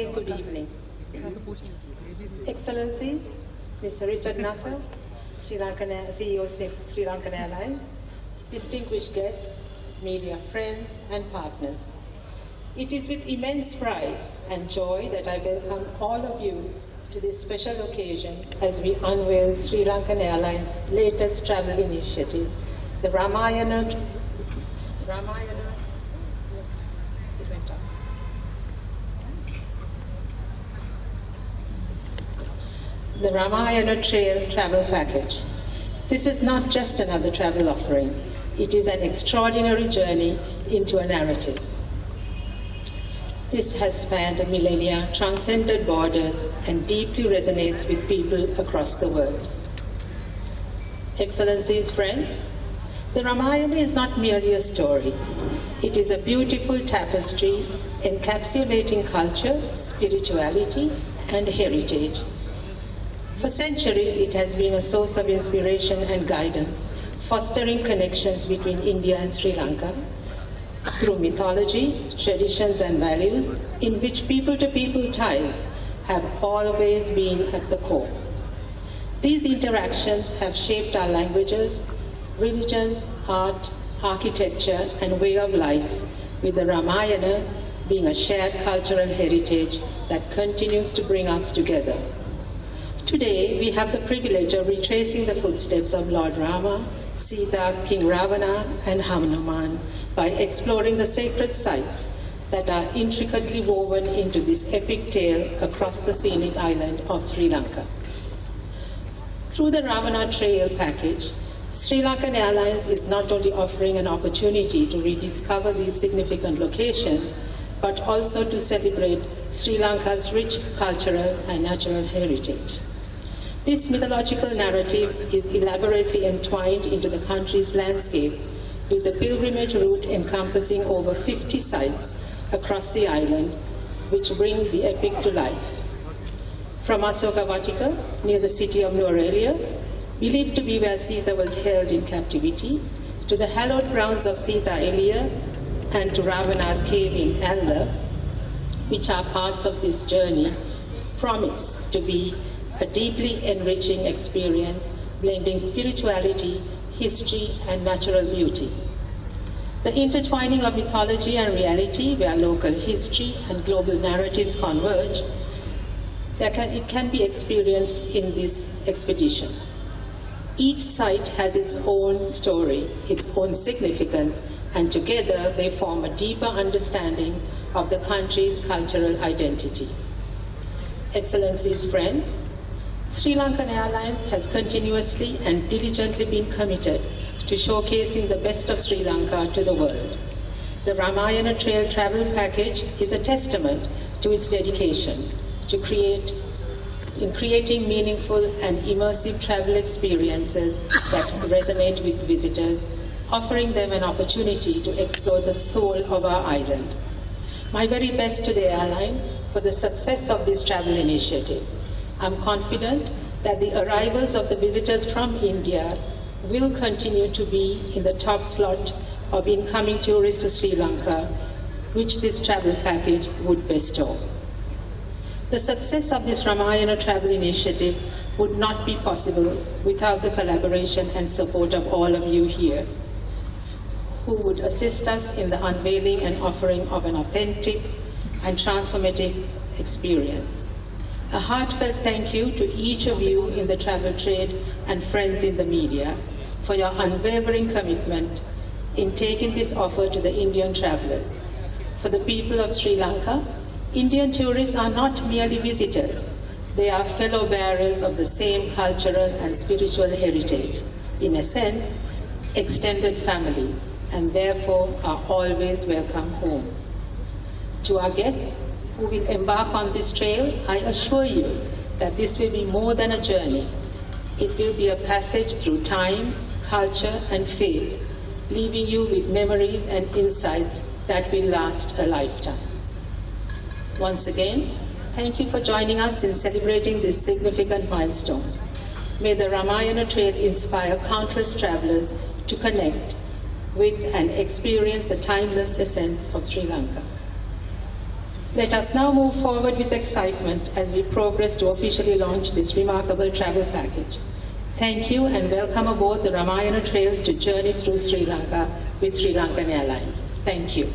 very good evening. Excellencies, Mr. Richard Nutter, CEO of SriLankan Airlines, distinguished guests, media friends and partners. It is with immense pride and joy that I welcome all of you to this special occasion as we unveil SriLankan Airlines' latest travel initiative, the Ramayana Trail Travel Package. This is not just another travel offering. It is an extraordinary journey into a narrative. This has spanned a millennia, transcended borders, and deeply resonates with people across the world. Excellencies, friends, the Ramayana is not merely a story. It is a beautiful tapestry encapsulating culture, spirituality, and heritage. For centuries, it has been a source of inspiration and guidance, fostering connections between India and Sri Lanka through mythology, traditions, and values in which people-to-people ties have always been at the core. These interactions have shaped our languages, religions, art, architecture, and way of life, with the Ramayana being a shared cultural heritage that continues to bring us together. Today, we have the privilege of retracing the footsteps of Lord Rama, Sita, King Ravana, and Hanuman by exploring the sacred sites that are intricately woven into this epic tale across the scenic island of Sri Lanka. Through the Ramayana Trail package, SriLankan Airlines is not only offering an opportunity to rediscover these significant locations, but also to celebrate Sri Lanka's rich cultural and natural heritage. This mythological narrative is elaborately entwined into the country's landscape, with the pilgrimage route encompassing over 50 sites across the island, which bring the epic to life. From Asoka Vatika, near the city of Nuwara, believed to be where Sita was held in captivity, to the hallowed grounds of Sita Eliya, and to Ravana's cave in Alla, which are parts of this journey, promise to be a deeply enriching experience, blending spirituality, history, and natural beauty. The intertwining of mythology and reality, where local history and global narratives converge, it can be experienced in this expedition. Each site has its own story, its own significance, and together they form a deeper understanding of the country's cultural identity. Excellencies, friends, SriLankan Airlines has continuously and diligently been committed to showcasing the best of Sri Lanka to the world. The Ramayana Trail Travel Package is a testament to its dedication to creating meaningful and immersive travel experiences that resonate with visitors, offering them an opportunity to explore the soul of our island. My very best to the airline for the success of this travel initiative. I'm confident that the arrivals of the visitors from India will continue to be in the top slot of incoming tourists to Sri Lanka, which this travel package would bestow. The success of this Ramayana travel initiative would not be possible without the collaboration and support of all of you here, who would assist us in the unveiling and offering of an authentic and transformative experience. A heartfelt thank you to each of you in the travel trade and friends in the media for your unwavering commitment in taking this offer to the Indian travelers. For the people of Sri Lanka, Indian tourists are not merely visitors. They are fellow bearers of the same cultural and spiritual heritage. In a sense, extended family, and therefore are always welcome home. To our guests who will embark on this trail, I assure you that this will be more than a journey. It will be a passage through time, culture, and faith, leaving you with memories and insights that will last a lifetime. Once again, thank you for joining us in celebrating this significant milestone. May the Ramayana Trail inspire countless travelers to connect with and experience the timeless essence of Sri Lanka. Let us now move forward with excitement as we progress to officially launch this remarkable travel package. Thank you and welcome aboard the Ramayana Trail to journey through Sri Lanka with SriLankan Airlines. Thank you.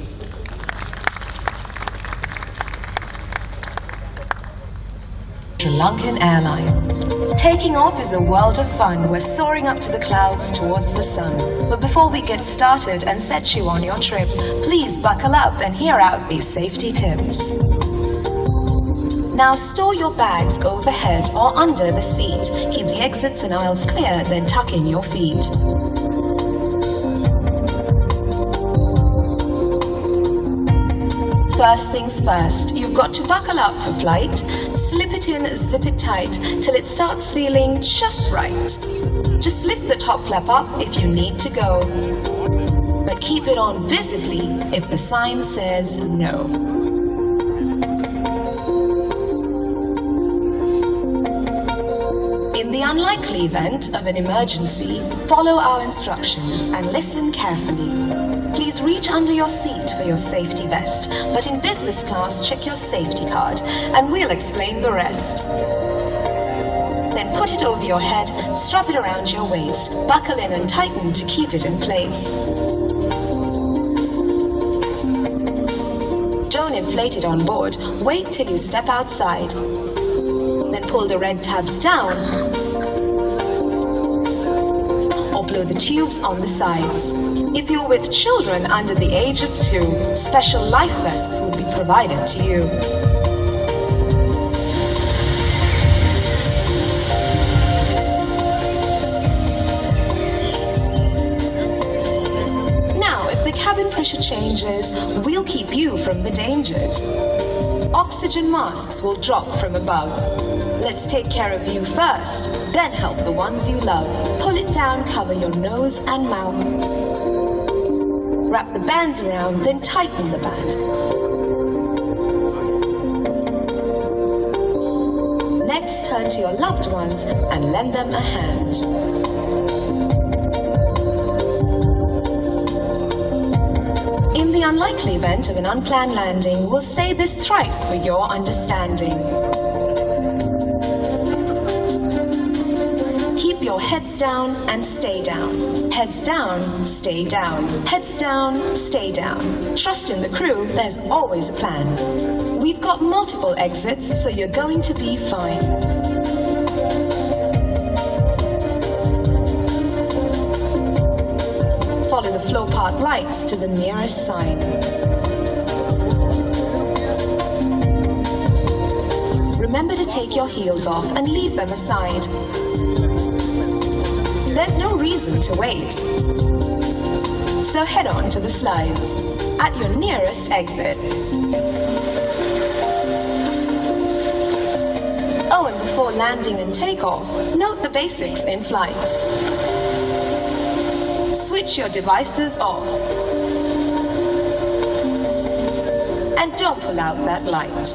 SriLankan Airlines. Taking off is a world of fun. We're soaring up to the clouds towards the sun. But before we get started and set you on your trip, please buckle up and hear out these safety tips. Now store your bags overhead or under the seat. Keep the exits and aisles clear, then tuck in your feet. First things first, you've got to buckle up for flight. Slip it in, zip it tight, till it starts feeling just right. Just lift the top flap up if you need to go. But keep it on visibly if the sign says no. In the unlikely event of an emergency, follow our instructions and listen carefully. Please reach under your seat for your safety vest, but in business class, check your safety card, and we'll explain the rest. Then put it over your head, strap it around your waist, buckle in and tighten to keep it in place. Don't inflate it on board, wait till you step outside. Then pull the red tabs down, or blow the tubes on the sides. If you're with children under the age of 2, special life vests will be provided to you. Now, if the cabin pressure changes, we'll keep you from the dangers. Oxygen masks will drop from above. Let's take care of you first, then help the ones you love. Pull it down, cover your nose and mouth. Wrap the bands around, then tighten the band. Next, turn to your loved ones and lend them a hand. In the unlikely event of an unplanned landing, we'll say this thrice for your understanding. Keep your heads down and stay down. Heads down, stay down. Heads down, stay down. Trust in the crew, there's always a plan. We've got multiple exits, so you're going to be fine. Follow the flow path lights to the nearest sign. Remember to take your heels off and leave them aside. There's no reason to wait. So head on to the slides at your nearest exit. Oh, and before landing and takeoff, note the basics in flight. Switch your devices off. And don't pull out that light.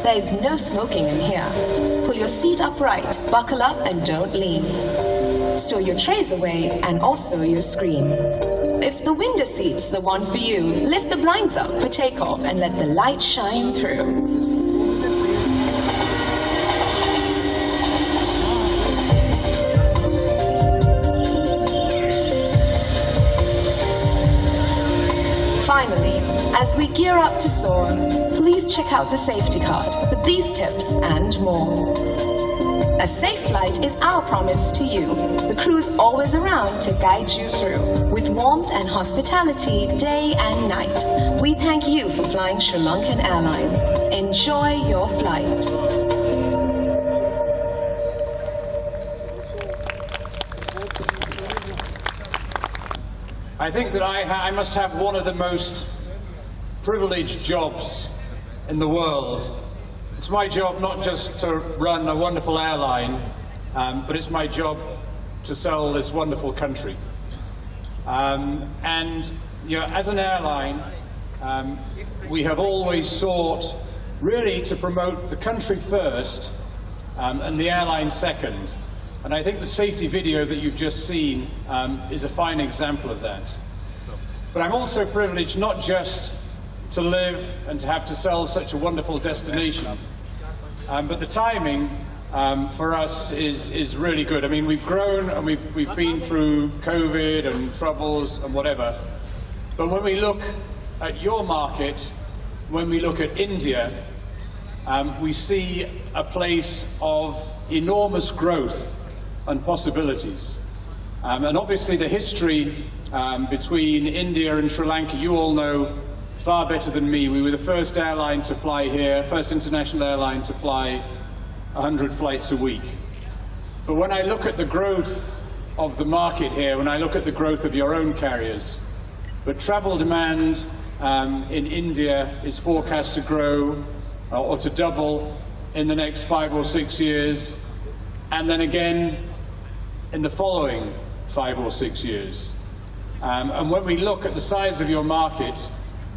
There is no smoking in here. Pull your seat upright, buckle up and don't lean. Store your trays away and also your screen. If the window seat's the one for you, lift the blinds up for takeoff and let the light shine through. Finally, as we gear up to soar, please check out the safety card with these tips and more. A safe flight is our promise to you. The crew's always around to guide you through. With warmth and hospitality, day and night. We thank you for flying SriLankan Airlines. Enjoy your flight. I think that I must have one of the most privileged jobs in the world. It's my job not just to run a wonderful airline, but it's my job to sell this wonderful country. And you know, as an airline, we have always sought really to promote the country first and the airline second. And I think the safety video that you've just seen is a fine example of that. But I'm also privileged not just to live and to have to sell such a wonderful destination. But the timing for us is really good. I mean, we've grown and we've been through COVID and troubles and whatever. But when we look at your market, when we look at India, we see a place of enormous growth and possibilities. And obviously the history between India and Sri Lanka, you all know far better than me. We were the first airline to fly here, first international airline to fly 100 flights a week. But when I look at the growth of the market here, when I look at the growth of your own carriers, but travel demand in India is forecast to grow or to double in the next 5 or 6 years, and then again in the following 5 or 6 years. And when we look at the size of your market,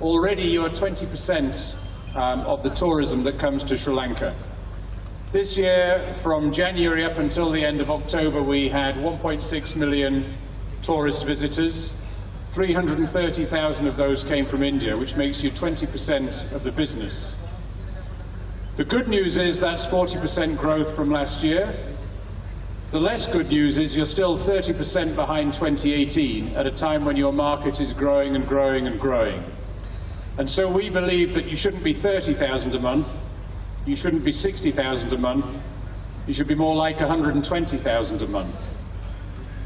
already you are 20% of the tourism that comes to Sri Lanka. This year, from January up until the end of October, we had 1.6 million tourist visitors. 330,000 of those came from India, which makes you 20% of the business. The good news is that's 40% growth from last year. The less good news is you're still 30% behind 2018 at a time when your market is growing and growing and growing. And so we believe that you shouldn't be 30,000 a month, you shouldn't be 60,000 a month, you should be more like 120,000 a month.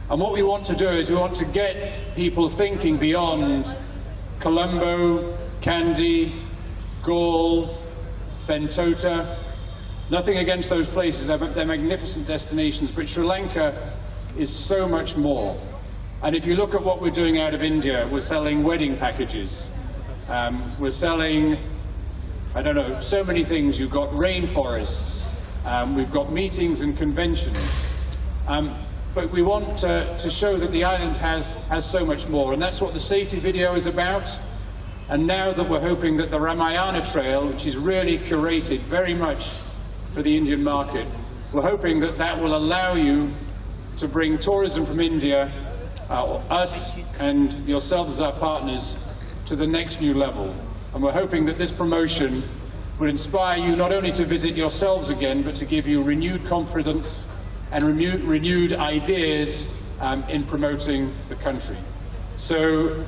And what we want to do is we want to get people thinking beyond Colombo, Kandy, Galle, Bentota. Nothing against those places, they're magnificent destinations, but Sri Lanka is so much more. And if you look at what we're doing out of India, we're selling wedding packages. We're selling, I don't know, so many things. You've got rainforests, we've got meetings and conventions. But we want to show that the island has so much more, and that's what the safety video is about. And now that we're hoping that the Ramayana Trail, which is really curated very much for the Indian market, we're hoping that that will allow you to bring tourism from India, us and yourselves as our partners, to the next new level. And we're hoping that this promotion will inspire you not only to visit yourselves again, but to give you renewed confidence and renewed ideas in promoting the country. So